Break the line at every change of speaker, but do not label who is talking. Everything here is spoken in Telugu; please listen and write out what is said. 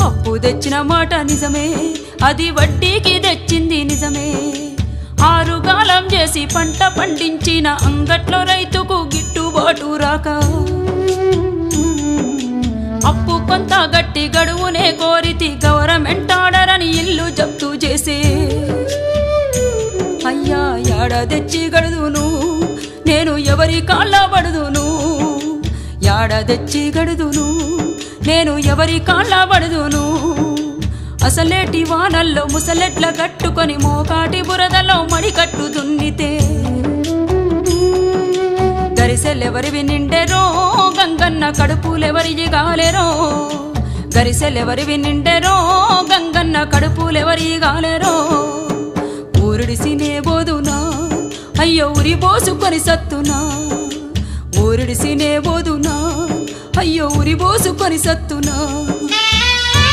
అప్పు తెచ్చిన మాట నిజమే, అది వడ్డీకి తెచ్చింది నిజమే. ఆరుగాలం చేసి పంట పండించిన అంగట్లో రైతుకు గిట్టుబాటు రాక అప్పు కొంత గట్టి గడువునే కోరితి గవర్నమెంట్ ఆర్డర్ అని ఇల్లు జప్తు చేసే. అయ్యా యాడ తెచ్చి గడుదును నేను ఎవరి కాళ్ళ పడుదును, యాడ తెచ్చి గడుదును నేను ఎవరి కాళ్ళ పడుదును. అసలేటి వానల్లో ముసలెట్ల కట్టుకొని మోకాటి బురదలో మడికట్టు దున్నితే గరిసెలెవరివి నిండెరో గంగన్న కడుపులెవరివి గాలెరో, గరిసెలెవరివి నిండెరో గంగన్న కడుపులెవరి గాలెరో. ఊరుడిసినే బోదునా అయ్యో ఉరి పోసుకొని సత్తునా, ఊరుడిసినే బోదునా అయ్యో ఉరి పోసుకొని సత్తునా.